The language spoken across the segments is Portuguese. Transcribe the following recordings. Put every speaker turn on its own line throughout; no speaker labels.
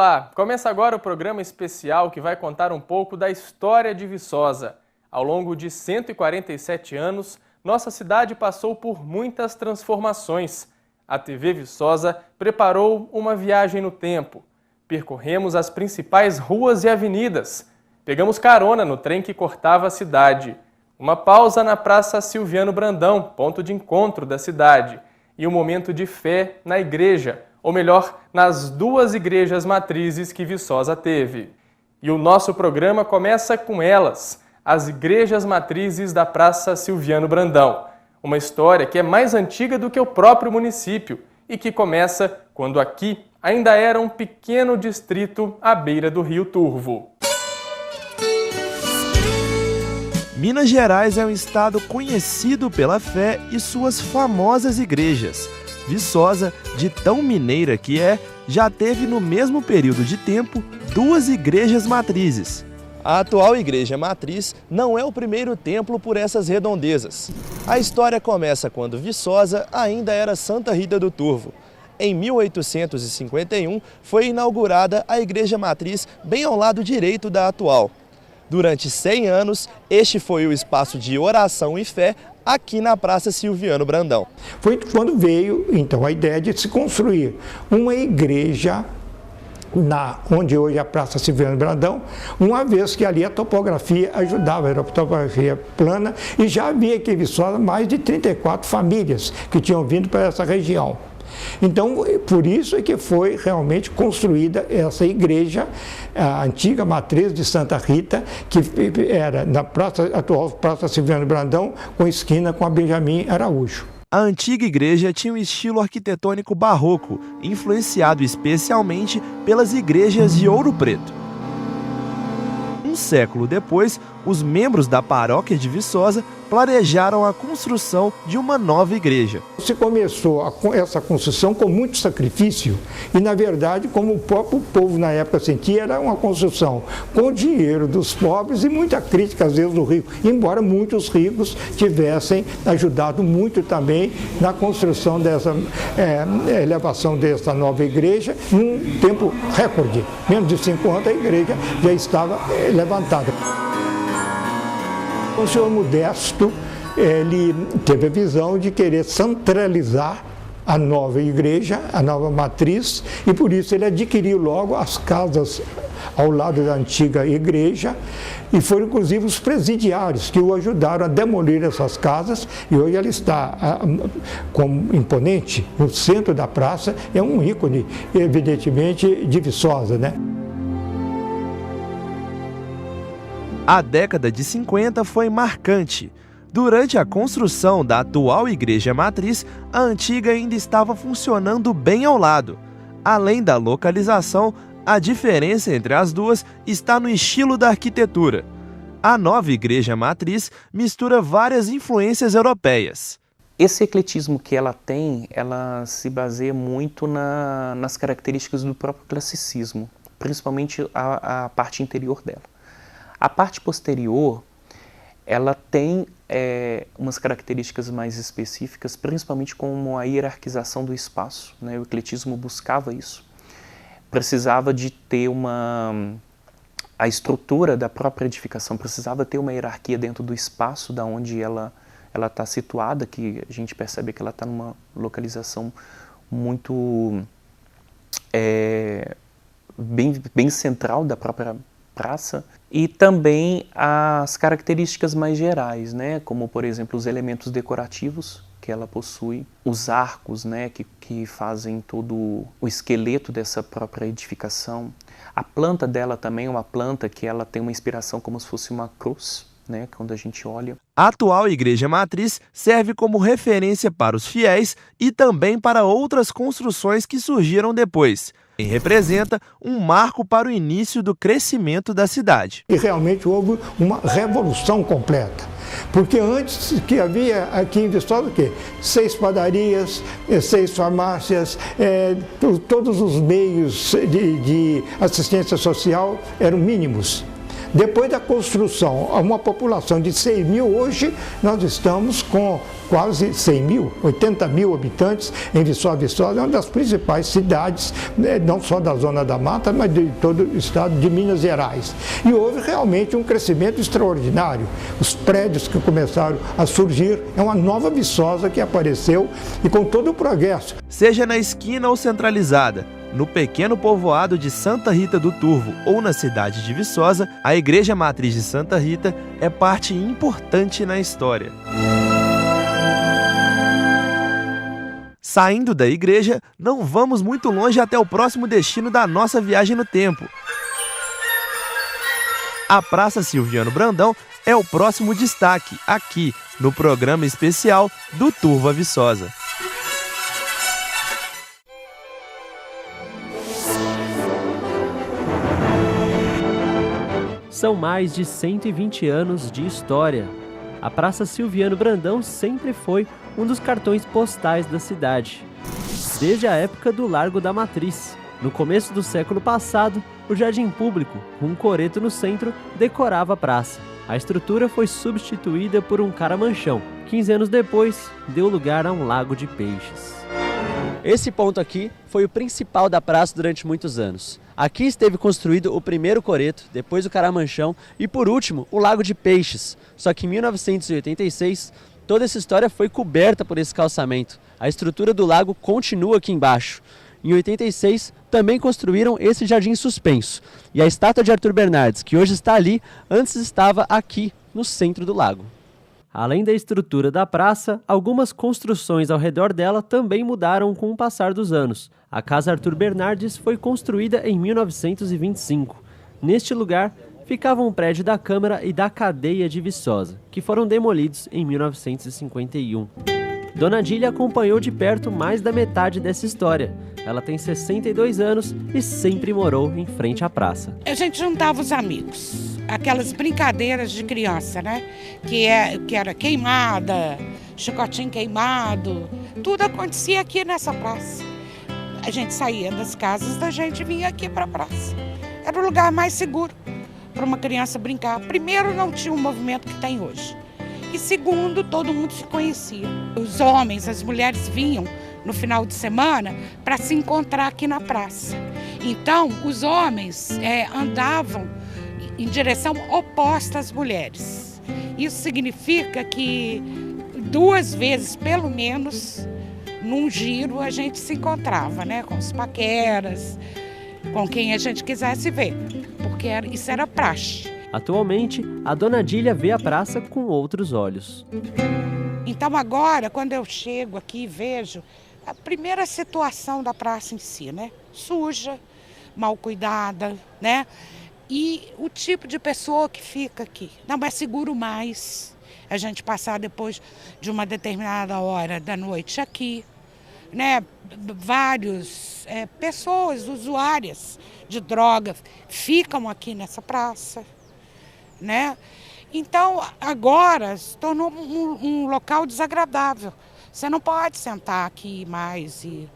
Olá, começa agora o programa especial que vai contar um pouco da história de Viçosa. Ao longo de 147 anos, nossa cidade passou por muitas transformações. A TV Viçosa preparou uma viagem no tempo. Percorremos as principais ruas e avenidas. Pegamos carona no trem que cortava a cidade. Uma pausa na Praça Silviano Brandão, ponto de encontro da cidade. E um momento de fé na igreja, ou melhor, nas duas igrejas matrizes que Viçosa teve. E o nosso programa começa com elas, as igrejas matrizes da Praça Silviano Brandão. Uma história que é mais antiga do que o próprio município e que começa quando aqui ainda era um pequeno distrito à beira do Rio Turvo.
Minas Gerais é um estado conhecido pela fé e suas famosas igrejas. Viçosa, de tão mineira que é, já teve no mesmo período de tempo duas igrejas matrizes. A atual igreja matriz não é o primeiro templo por essas redondezas. A história começa quando Viçosa ainda era Santa Rita do Turvo. Em 1851 foi inaugurada a igreja matriz bem ao lado direito da atual. Durante 100 anos, este foi o espaço de oração e fé aqui na Praça Silviano Brandão.
Foi quando veio, então, a ideia de se construir uma igreja onde hoje é a Praça Silviano Brandão, uma vez que ali a topografia ajudava, era uma topografia plana, e já havia aqui em Viçosa mais de 34 famílias que tinham vindo para essa região. Então, por isso é que foi realmente construída essa igreja, a antiga matriz de Santa Rita, que era na atual Praça Silviano Brandão, com esquina com a Benjamin Araújo.
A antiga igreja tinha um estilo arquitetônico barroco, influenciado especialmente pelas igrejas de Ouro Preto. Um século depois, os membros da paróquia de Viçosa planejaram a construção de uma nova igreja.
Se começou essa construção com muito sacrifício e, na verdade, como o próprio povo na época sentia, era uma construção com dinheiro dos pobres e muita crítica, às vezes, do rico, embora muitos ricos tivessem ajudado muito também na construção dessa elevação dessa nova igreja, num tempo recorde. Menos de 5 anos a igreja já estava levantada. O senhor Modesto, ele teve a visão de querer centralizar a nova igreja, a nova matriz, e por isso ele adquiriu logo as casas ao lado da antiga igreja, e foram inclusive os presidiários que o ajudaram a demolir essas casas, e hoje ela está como imponente no centro da praça, é um ícone, evidentemente, de Viçosa, né?
A década de 50 foi marcante. Durante a construção da atual igreja matriz, a antiga ainda estava funcionando bem ao lado. Além da localização, a diferença entre as duas está no estilo da arquitetura. A nova igreja matriz mistura várias influências europeias.
Esse ecletismo que ela tem, ela se baseia muito nas características do próprio classicismo, principalmente a parte interior dela. A parte posterior, ela tem umas características mais específicas, principalmente como a hierarquização do espaço, né? O ecletismo buscava isso. Precisava de ter a estrutura da própria edificação, precisava ter uma hierarquia dentro do espaço da onde ela está situada, que a gente percebe que ela está numa localização muito bem central da própria praça, e também as características mais gerais, né, como por exemplo os elementos decorativos que ela possui, os arcos, né, que fazem todo o esqueleto dessa própria edificação. A planta dela também é uma planta que ela tem uma inspiração como se fosse uma cruz, né, quando a gente olha.
A atual igreja matriz serve como referência para os fiéis e também para outras construções que surgiram depois. E representa um marco para o início do crescimento da cidade.
E realmente houve uma revolução completa. Porque antes que havia aqui em Viçosa o quê? 6 padarias, 6 farmácias, todos os meios de assistência social eram mínimos. Depois da construção, uma população de 100 mil, hoje nós estamos com quase 100 mil, 80 mil habitantes em Viçosa. Viçosa é uma das principais cidades, não só da Zona da Mata, mas de todo o estado de Minas Gerais. E houve realmente um crescimento extraordinário. Os prédios que começaram a surgir, é uma nova Viçosa que apareceu e com todo o progresso.
Seja na esquina ou centralizada, no pequeno povoado de Santa Rita do Turvo ou na cidade de Viçosa, a Igreja Matriz de Santa Rita é parte importante na história. Saindo da igreja, não vamos muito longe até o próximo destino da nossa viagem no tempo. A Praça Silviano Brandão é o próximo destaque aqui no programa especial do Turvo a Viçosa.
São mais de 120 anos de história. A Praça Silviano Brandão sempre foi um dos cartões postais da cidade, desde a época do Largo da Matriz. No começo do século passado, o jardim público, com um coreto no centro, decorava a praça. A estrutura foi substituída por um caramanchão. 15 anos depois, deu lugar a um lago de peixes. Esse ponto aqui foi o principal da praça durante muitos anos. Aqui esteve construído o primeiro coreto, depois o caramanchão e, por último, o lago de peixes. Só que em 1986, toda essa história foi coberta por esse calçamento. A estrutura do lago continua aqui embaixo. Em 86, também construíram esse jardim suspenso. E a estátua de Arthur Bernardes, que hoje está ali, antes estava aqui, no centro do lago. Além da estrutura da praça, algumas construções ao redor dela também mudaram com o passar dos anos. A Casa Arthur Bernardes foi construída em 1925. Neste lugar, ficava um prédio da Câmara e da Cadeia de Viçosa, que foram demolidos em 1951. Dona Adília acompanhou de perto mais da metade dessa história. Ela tem 62 anos e sempre morou em frente à praça.
A gente juntava os amigos, aquelas brincadeiras de criança, né? Que era queimada, chicotinho queimado, tudo acontecia aqui nessa praça. A gente saía das casas da gente e vinha aqui para a praça. Era o lugar mais seguro para uma criança brincar. Primeiro, não tinha o movimento que tem hoje. E segundo, todo mundo se conhecia. Os homens, as mulheres vinham no final de semana para se encontrar aqui na praça. Então, os homens andavam em direção oposta às mulheres. Isso significa que 2 vezes, pelo menos, num giro, a gente se encontrava, né? Com os paqueras, com quem a gente quisesse ver, porque isso era praxe.
Atualmente, a Dona Adília vê a praça com outros olhos.
Então agora, quando eu chego aqui e vejo a primeira situação da praça em si, né? Suja, mal cuidada, né? E o tipo de pessoa que fica aqui. Não é seguro mais a gente passar depois de uma determinada hora da noite aqui, né? Várias pessoas usuárias de drogas ficam aqui nessa praça, né? Então, agora se tornou um local desagradável. Você não pode sentar aqui mais e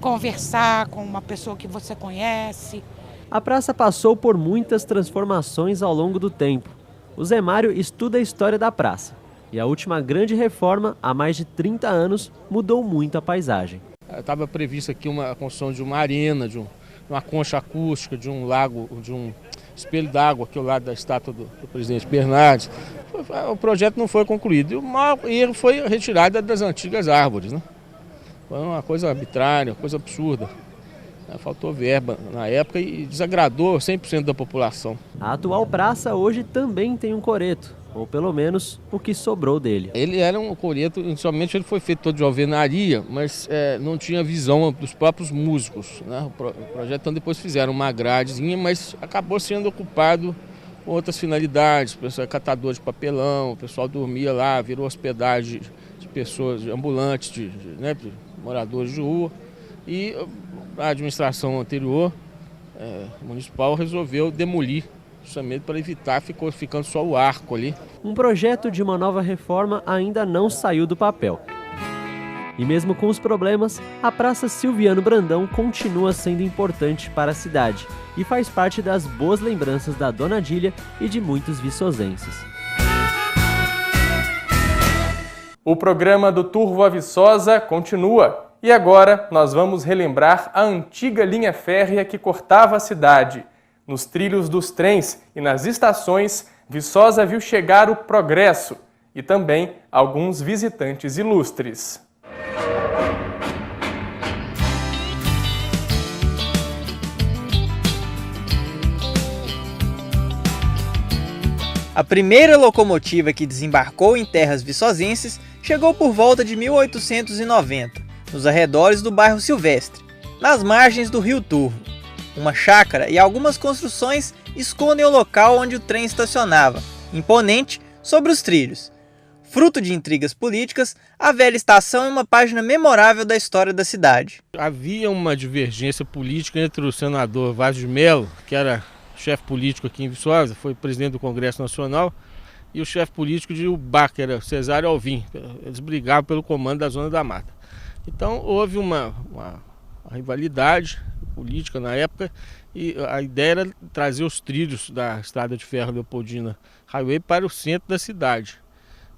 conversar com uma pessoa que você conhece.
A praça passou por muitas transformações ao longo do tempo. O Zé Mário estuda a história da praça. E a última grande reforma, há mais de 30 anos, mudou muito a paisagem.
Estava prevista aqui a construção de uma arena, de uma concha acústica, de um lago, de um espelho d'água aqui ao lado da estátua do presidente Bernardes. O projeto não foi concluído e o maior erro foi a retirada das antigas árvores, né? Foi uma coisa arbitrária, uma coisa absurda. Faltou verba na época e desagradou 100% da população.
A atual praça hoje também tem um coreto, ou pelo menos o que sobrou dele.
Ele era um coreto, inicialmente ele foi feito todo de alvenaria, mas não tinha visão dos próprios músicos, né? O projeto, então, depois fizeram uma gradezinha, mas acabou sendo ocupado com outras finalidades. O pessoal é catador de papelão, o pessoal dormia lá, virou hospedagem de pessoas, de ambulantes, de moradores de rua. E a administração anterior, municipal, resolveu demolir, justamente para evitar, ficou ficando só o arco ali.
Um projeto de uma nova reforma ainda não saiu do papel. E mesmo com os problemas, a Praça Silviano Brandão continua sendo importante para a cidade e faz parte das boas lembranças da Dona Adília e de muitos viçosenses.
O programa do Turvo a Viçosa continua e agora nós vamos relembrar a antiga linha férrea que cortava a cidade. Nos trilhos dos trens e nas estações, Viçosa viu chegar o progresso e também alguns visitantes ilustres.
A primeira locomotiva que desembarcou em terras viçosenses chegou por volta de 1890, nos arredores do bairro Silvestre, nas margens do rio Turvo. Uma chácara e algumas construções escondem o local onde o trem estacionava, imponente, sobre os trilhos. Fruto de intrigas políticas, a velha estação é uma página memorável da história da cidade.
Havia uma divergência política entre o senador Vaz de Mello, que era chefe político aqui em Viçosa, foi presidente do Congresso Nacional, e o chefe político de Ubá, que era Cesário Alvim. Eles brigavam pelo comando da Zona da Mata. Então houve uma rivalidade política na época e a ideia era trazer os trilhos da Estrada de Ferro Leopoldina Highway para o centro da cidade.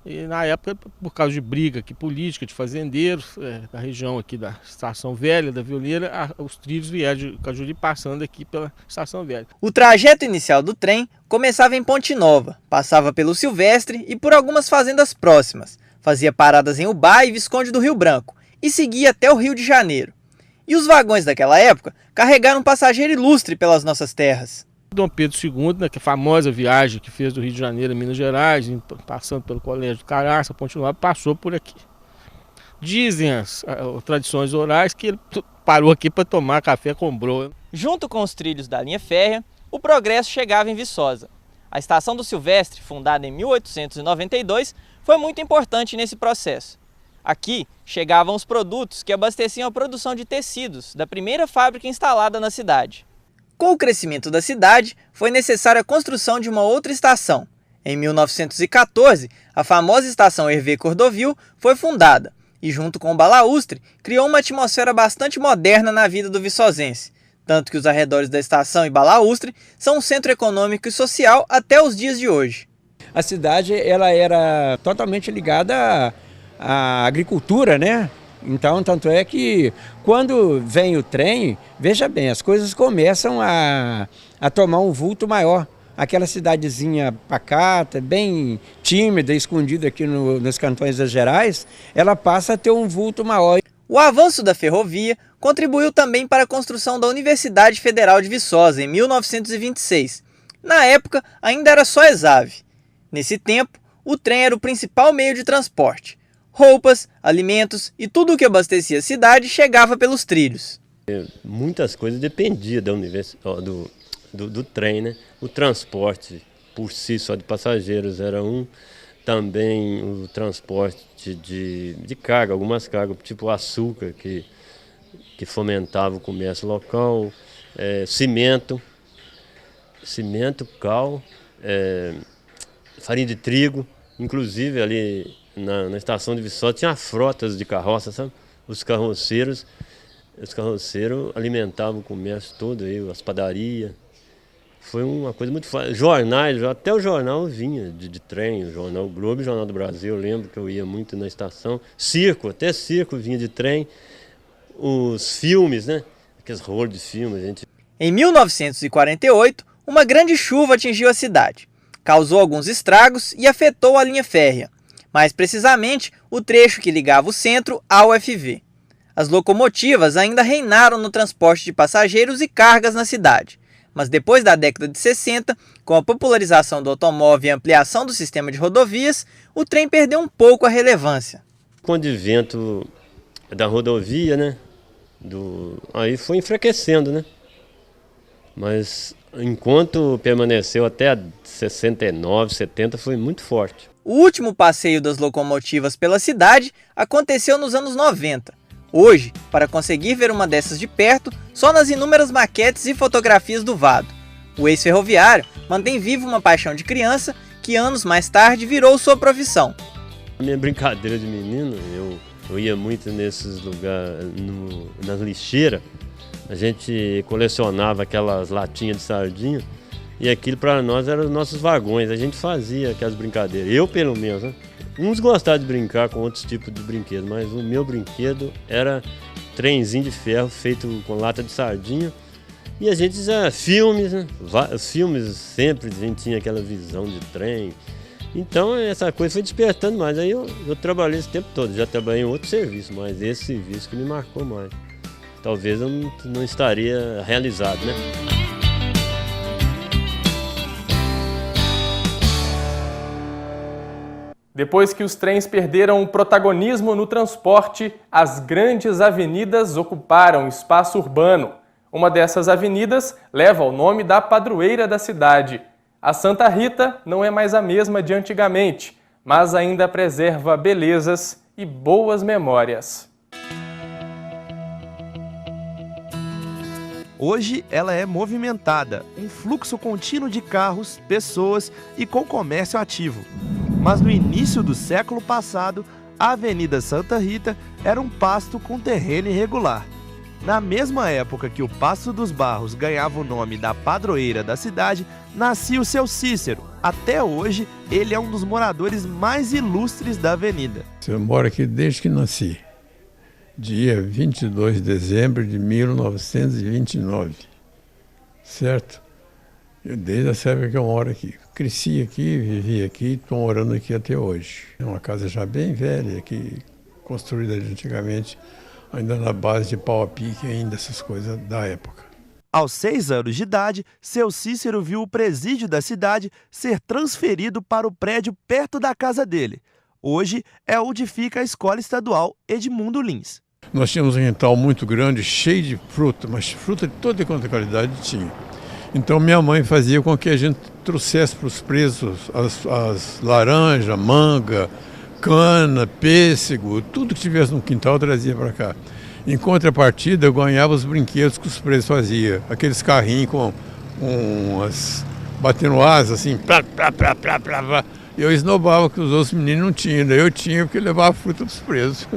E na época, por causa de briga aqui, política, de fazendeiros, da região aqui da Estação Velha, da Violeira, os trilhos vieram de Cajuri passando aqui pela Estação Velha.
O trajeto inicial do trem começava em Ponte Nova, passava pelo Silvestre e por algumas fazendas próximas, fazia paradas em Ubá e Visconde do Rio Branco e seguia até o Rio de Janeiro. E os vagões daquela época carregaram um passageiro ilustre pelas nossas terras.
Dom Pedro II, né, que é a famosa viagem que fez do Rio de Janeiro a Minas Gerais, passando pelo Colégio do Caraça, Ponte Nova, passou por aqui. Dizem as tradições orais que ele parou aqui para tomar café com broa.
Junto com os trilhos da linha férrea, o progresso chegava em Viçosa. A estação do Silvestre, fundada em 1892, foi muito importante nesse processo. Aqui chegavam os produtos que abasteciam a produção de tecidos da primeira fábrica instalada na cidade. Com o crescimento da cidade, foi necessária a construção de uma outra estação. Em 1914, a famosa estação Hervé Cordovil foi fundada e, junto com o balaústre, criou uma atmosfera bastante moderna na vida do viçosense. Tanto que os arredores da estação e balaústre são um centro econômico e social até os dias de hoje.
A cidade ela era totalmente ligada à agricultura, né? Então, tanto é que quando vem o trem, veja bem, as coisas começam a tomar um vulto maior. Aquela cidadezinha pacata, bem tímida, escondida aqui nos cantões das Gerais, ela passa a ter um vulto maior.
O avanço da ferrovia contribuiu também para a construção da Universidade Federal de Viçosa, em 1926. Na época, ainda era só Exave. Nesse tempo, o trem era o principal meio de transporte. Roupas, alimentos e tudo o que abastecia a cidade chegava pelos trilhos.
Muitas coisas dependiam do trem, né? O transporte por si só de passageiros era um, também o transporte de carga, algumas cargas, tipo açúcar, que fomentava o comércio local, cimento, cal, farinha de trigo, inclusive ali na estação de Viçosa tinha frotas de carroça, sabe? Os carroceiros alimentavam o comércio todo, aí, as padarias. Foi uma coisa muito fácil. Jornais, até o jornal vinha de trem, o Jornal Globo e o Jornal do Brasil. Eu lembro que eu ia muito na estação. Até circo vinha de trem. Os filmes, né? Aqueles rolos de filmes.
Em 1948, uma grande chuva atingiu a cidade. Causou alguns estragos e afetou a linha férrea. Mais precisamente, o trecho que ligava o centro ao UFV. As locomotivas ainda reinaram no transporte de passageiros e cargas na cidade. Mas depois da década de 60, com a popularização do automóvel e a ampliação do sistema de rodovias, o trem perdeu um pouco a relevância.
Com o advento da rodovia, né? Aí foi enfraquecendo, né? Mas enquanto permaneceu até 69, 70, foi muito forte.
O último passeio das locomotivas pela cidade aconteceu nos anos 90. Hoje, para conseguir ver uma dessas de perto, só nas inúmeras maquetes e fotografias do Vado. O ex-ferroviário mantém viva uma paixão de criança que anos mais tarde virou sua profissão.
A minha brincadeira de menino, Eu ia muito nesses lugares, nas lixeiras. A gente colecionava aquelas latinhas de sardinha e aquilo para nós eram os nossos vagões. A gente fazia aquelas brincadeiras, eu pelo menos, né? Uns gostavam de brincar com outros tipos de brinquedo, mas o meu brinquedo era trenzinho de ferro feito com lata de sardinha. E a gente já filmes, né? Filmes sempre a gente tinha aquela visão de trem. Então essa coisa foi despertando mais. Aí eu trabalhei esse tempo todo, já trabalhei em outro serviço, mas esse serviço que me marcou mais. Talvez eu não estaria realizado, né?
Depois que os trens perderam o protagonismo no transporte, as grandes avenidas ocuparam espaço urbano. Uma dessas avenidas leva o nome da padroeira da cidade. A Santa Rita não é mais a mesma de antigamente, mas ainda preserva belezas e boas memórias.
Hoje ela é movimentada, um fluxo contínuo de carros, pessoas e com comércio ativo. Mas no início do século passado, a Avenida Santa Rita era um pasto com terreno irregular. Na mesma época que o Paço dos Barros ganhava o nome da padroeira da cidade, nascia o seu Cícero. Até hoje, ele é um dos moradores mais ilustres da avenida.
Eu moro aqui desde que nasci, dia 22 de dezembro de 1929, certo? Desde essa época que eu moro aqui. Cresci aqui, vivi aqui, estou morando aqui até hoje. É uma casa já bem velha, aqui, construída antigamente, ainda na base de pau a pique, ainda essas coisas da época.
Aos 6 anos de idade, seu Cícero viu o presídio da cidade ser transferido para o prédio perto da casa dele. Hoje é onde fica a Escola Estadual Edmundo Lins.
Nós tínhamos um quintal muito grande, cheio de fruta, mas fruta de toda quanto qualidade tinha. Então minha mãe fazia com que a gente trouxesse para os presos as laranjas, manga, cana, pêssego, tudo que tivesse no quintal trazia para cá. Em contrapartida, eu ganhava os brinquedos que os presos faziam. Aqueles carrinhos com umas batendo asas assim, plá, plá, plá, plá, plá, plá. Eu esnobava que os outros meninos não tinham, daí eu tinha porque levava fruta para os presos.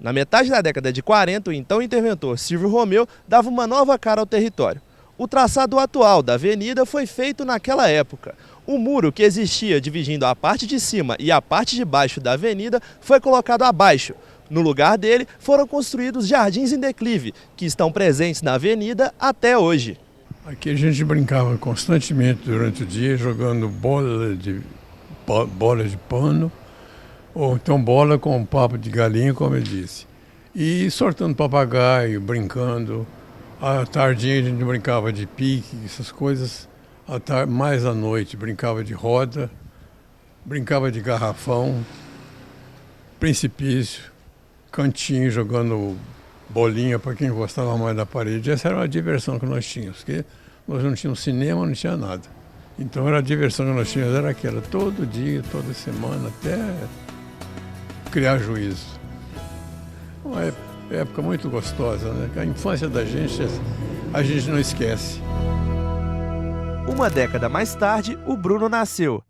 Na metade da década de 40, o então interventor Silvio Romeu dava uma nova cara ao território. O traçado atual da avenida foi feito naquela época. O muro que existia dividindo a parte de cima e a parte de baixo da avenida foi colocado abaixo. No lugar dele foram construídos jardins em declive, que estão presentes na avenida até hoje.
Aqui a gente brincava constantemente durante o dia, jogando bola de pano, ou então bola com papo de galinha, como eu disse. E soltando papagaio, brincando. À tardinha a gente brincava de pique, essas coisas. Mais à noite brincava de roda, brincava de garrafão, precipício, cantinho, jogando bolinha para quem gostava mais da parede. Essa era uma diversão que nós tínhamos, porque nós não tínhamos cinema, não tinha nada. Então era a diversão que nós tínhamos, era aquela, todo dia, toda semana, até criar juízo. Uma época muito gostosa, né? A infância da gente, a gente não esquece.
Uma década mais tarde, o Bruno nasceu.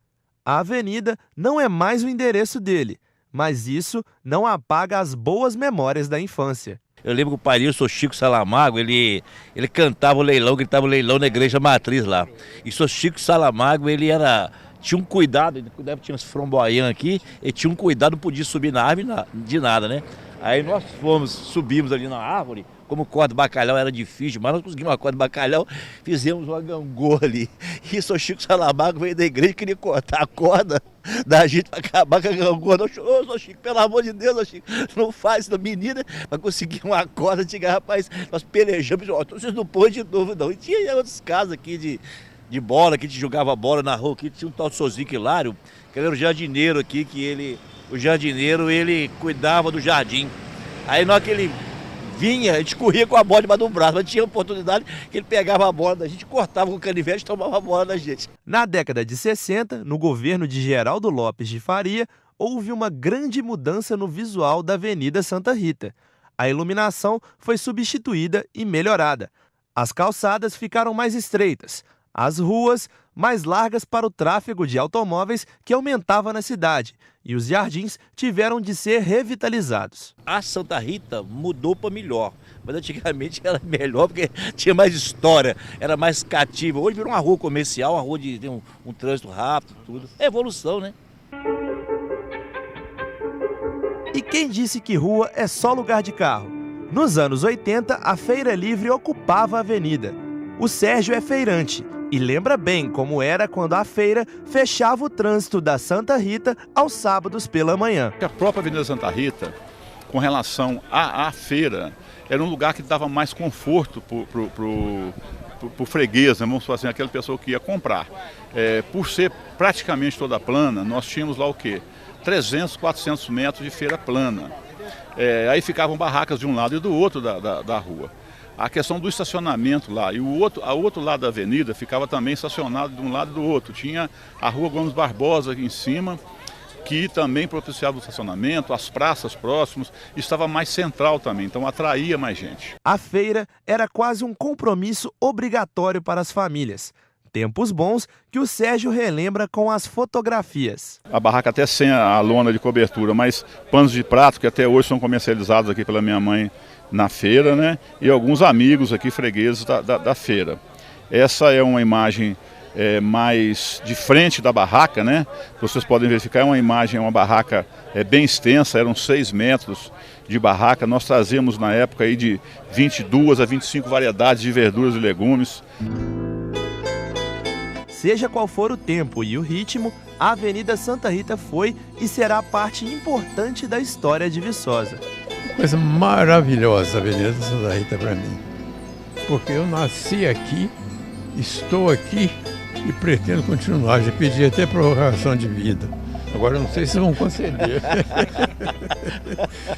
A avenida não é mais o endereço dele, mas isso não apaga as boas memórias da infância.
Eu lembro que o pai, o Sr. Chico Salamago, ele cantava o leilão, gritava o leilão na igreja matriz lá. E o Sr. Chico Salamago, ele tinha um cuidado, tinha uns framboian aqui, ele tinha um cuidado, não podia subir na árvore de nada, né? Aí nós subimos ali na árvore, como o corda de bacalhau era difícil, mas nós conseguimos uma corda de bacalhau, fizemos uma gangorra ali. E o Sr. Chico Salamago veio da igreja e queria cortar a corda da gente para acabar com a gangorra. Ô, Sr. Chico, pelo amor de Deus, Sr. Chico, não faz isso, menina, para conseguir uma corda. Diga, rapaz, nós pelejamos, vocês não põem de novo, não. E tinha outros casos aqui de bola, que a gente jogava bola na rua, aqui tinha um tal de Sozinho Hilário, que ele era o jardineiro aqui, o jardineiro, ele cuidava do jardim. Aí na hora que ele vinha, a gente corria com a bola debaixo do braço, mas tinha oportunidade que ele pegava a bola da gente, cortava com o canivete e tomava a bola da gente.
Na década de 60, no governo de Geraldo Lopes de Faria, houve uma grande mudança no visual da Avenida Santa Rita. A iluminação foi substituída e melhorada. As calçadas ficaram mais estreitas. as ruas mais largas para o tráfego de automóveis que aumentava na cidade, e os jardins tiveram de ser revitalizados.
A Santa Rita mudou para melhor, mas antigamente era melhor porque tinha mais história, era mais cativa. Hoje virou uma rua comercial, uma rua de um trânsito rápido, tudo. É evolução, né?
E quem disse que rua é só lugar de carro? Nos anos 80, a Feira Livre ocupava a avenida. O Sérgio é feirante e lembra bem como era quando a feira fechava o trânsito da Santa Rita aos sábados pela manhã.
A própria Avenida Santa Rita, com relação à feira, era um lugar que dava mais conforto para o freguês, né? Vamos falar assim, aquela pessoa que ia comprar. Por ser praticamente toda plana, nós tínhamos lá o quê? 300, 400 metros de feira plana. Aí ficavam barracas de um lado e do outro da rua. A questão do estacionamento lá, e o outro lado da avenida ficava também estacionado de um lado e do outro. Tinha a rua Gomes Barbosa aqui em cima, que também propiciava o estacionamento, as praças próximas, estava mais central também, então atraía mais gente.
A feira era quase um compromisso obrigatório para as famílias. Tempos bons que o Sérgio relembra com as fotografias.
A barraca até sem a lona de cobertura, mas panos de prato que até hoje são comercializados aqui pela minha mãe na feira, né? E alguns amigos aqui, fregueses da feira. Essa é uma imagem mais de frente da barraca, né? Vocês podem verificar, é uma barraca bem extensa, eram 6 metros de barraca. Nós trazíamos na época aí de 22 a 25 variedades de verduras e legumes.
Seja qual for o tempo e o ritmo, a Avenida Santa Rita foi e será parte importante da história de Viçosa.
Coisa maravilhosa a Avenida Santa Rita para mim, porque eu nasci aqui, estou aqui e pretendo continuar. Já pedi até prorrogação de vida. Agora eu não sei se vão conceder.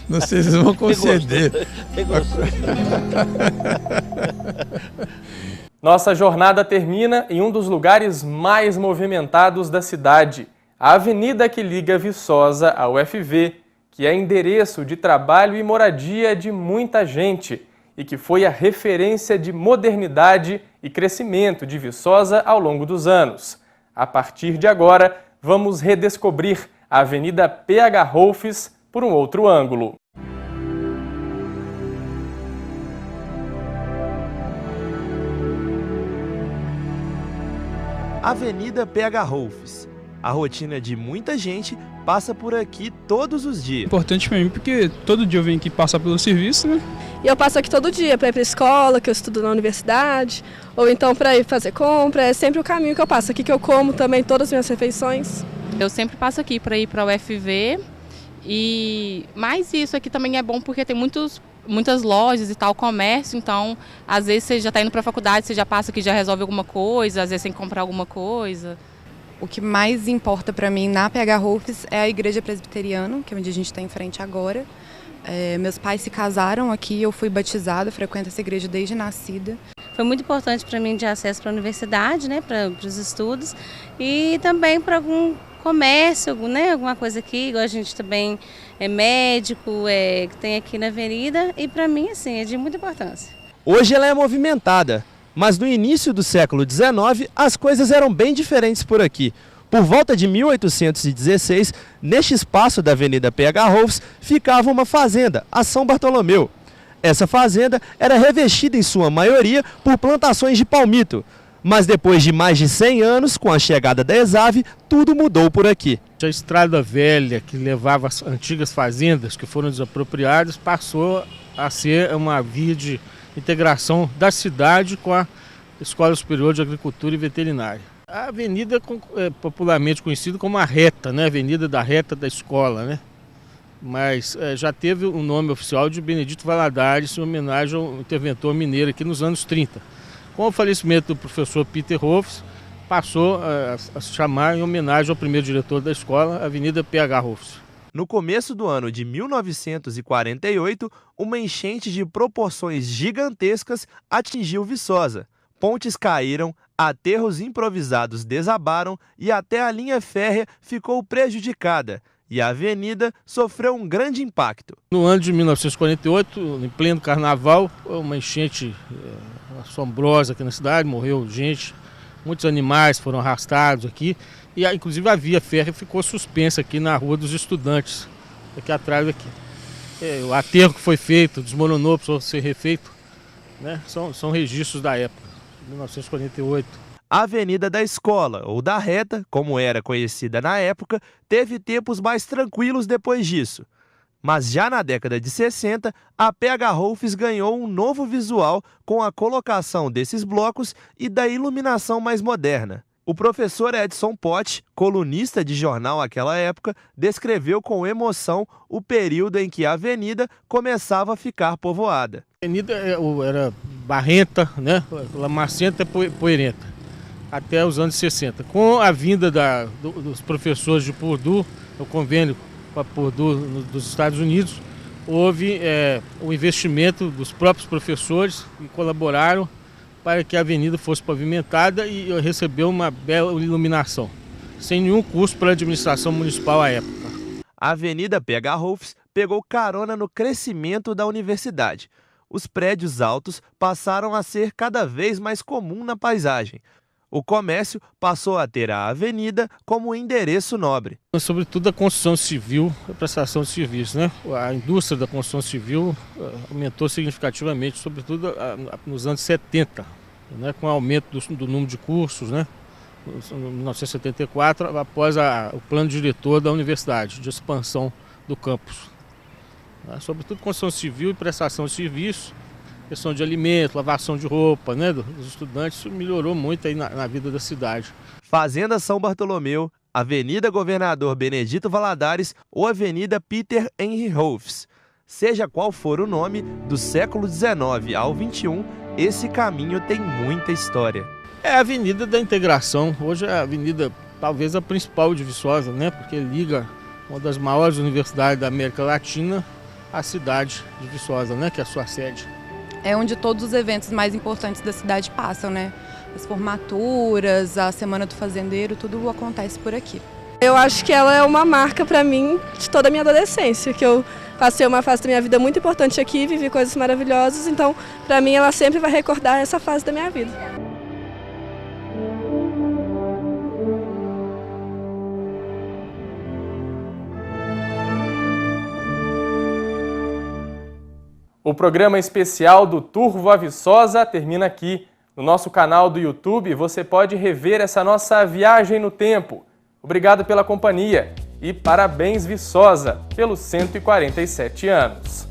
Não sei se vão conceder.
Nossa jornada termina em um dos lugares mais movimentados da cidade, a avenida que liga Viçosa ao UFV, que é endereço de trabalho e moradia de muita gente e que foi a referência de modernidade e crescimento de Viçosa ao longo dos anos. A partir de agora, vamos redescobrir a Avenida PH Rolfes por um outro ângulo.
Avenida PH Rolfes. A rotina de muita gente passa por aqui todos os dias.
Importante para mim porque todo dia eu venho aqui passar pelo serviço, né?
E eu passo aqui todo dia para ir para a escola, que eu estudo na universidade, ou então para ir fazer compra. É sempre o caminho que eu passo. Aqui que eu como também todas as minhas refeições.
Eu sempre passo aqui para ir para o UFV. Mas isso aqui também é bom porque tem muitas lojas e tal, comércio, então às vezes você já está indo para a faculdade, você já passa aqui, já resolve alguma coisa, às vezes tem que comprar alguma coisa.
O que mais importa para mim na PH Rolfes é a igreja presbiteriana, que é onde a gente está em frente agora. Meus pais se casaram aqui, eu fui batizada, frequento essa igreja desde nascida.
Foi muito importante para mim de acesso para a universidade, né, para os estudos e também para algum comércio, né, alguma coisa aqui, igual a gente também é médico, que tem aqui na avenida e para mim assim é de muita importância.
Hoje ela é movimentada, mas no início do século XIX as coisas eram bem diferentes por aqui. Por volta de 1816, neste espaço da Avenida PH Rolfes, ficava uma fazenda, a São Bartolomeu. Essa fazenda era revestida em sua maioria por plantações de palmito. Mas depois de mais de 100 anos, com a chegada da ESAV, tudo mudou por aqui.
A estrada velha que levava as antigas fazendas que foram desapropriadas passou a ser uma via de integração da cidade com a Escola Superior de Agricultura e Veterinária. A avenida é popularmente conhecida como a Reta, né? Avenida da Reta da Escola, né? Mas já teve o nome oficial de Benedito Valadares, em homenagem ao interventor mineiro aqui nos anos 30. Com o falecimento do professor Peter Rolfes, passou a se chamar em homenagem ao primeiro diretor da escola, Avenida PH Rolfes.
No começo do ano de 1948, uma enchente de proporções gigantescas atingiu Viçosa. Pontes caíram, aterros improvisados desabaram e até a linha férrea ficou prejudicada. E a avenida sofreu um grande impacto.
No ano de 1948, em pleno carnaval, uma enchente assombrosa aqui na cidade, morreu gente Muitos animais foram arrastados aqui e inclusive a via férrea ficou suspensa aqui na Rua dos Estudantes, aqui atrás aqui. O aterro que foi feito, desmoronou, precisou ser refeito, né? São registros da época, 1948.
A Avenida da Escola, ou da Reta, como era conhecida na época, teve tempos mais tranquilos depois disso. Mas já na década de 60, a PH Rolfes ganhou um novo visual com a colocação desses blocos e da iluminação mais moderna. O professor Edson Pote, colunista de jornal àquela época, descreveu com emoção o período em que a avenida começava a ficar povoada.
A avenida era barrenta, né? Lamacenta e poeirenta, até os anos 60. Com a vinda dos professores de Purdue, o convênio com a Purdue dos Estados Unidos, houve o investimento dos próprios professores que colaboraram para que a avenida fosse pavimentada e recebeu uma bela iluminação, sem nenhum custo para a administração municipal à época.
A Avenida PH Rolfes pegou carona no crescimento da universidade. Os prédios altos passaram a ser cada vez mais comum na paisagem. O comércio passou a ter a avenida como endereço nobre.
Sobretudo a construção civil, a prestação de serviços, né? A indústria da construção civil aumentou significativamente, sobretudo nos anos 70, né? Com o aumento do número de cursos, né? Em 1974, após o plano diretor da universidade, de expansão do campus. Sobretudo construção civil e prestação de serviços, questão de alimento, lavação de roupa, né, dos estudantes, isso melhorou muito aí na vida da cidade.
Fazenda São Bartolomeu, Avenida Governador Benedito Valadares ou Avenida Peter Henry Rolfes. Seja qual for o nome, do século XIX ao XXI, esse caminho tem muita história.
É a Avenida da Integração, hoje é a avenida talvez a principal de Viçosa, né, porque liga uma das maiores universidades da América Latina à cidade de Viçosa, né, que é a sua sede.
É onde todos os eventos mais importantes da cidade passam, né? As formaturas, a Semana do Fazendeiro, tudo acontece por aqui.
Eu acho que ela é uma marca para mim de toda a minha adolescência, que eu passei uma fase da minha vida muito importante aqui, vivi coisas maravilhosas, então para mim ela sempre vai recordar essa fase da minha vida.
O programa especial do Turvo a Viçosa termina aqui. No nosso canal do YouTube você pode rever essa nossa viagem no tempo. Obrigado pela companhia e parabéns Viçosa pelos 147 anos.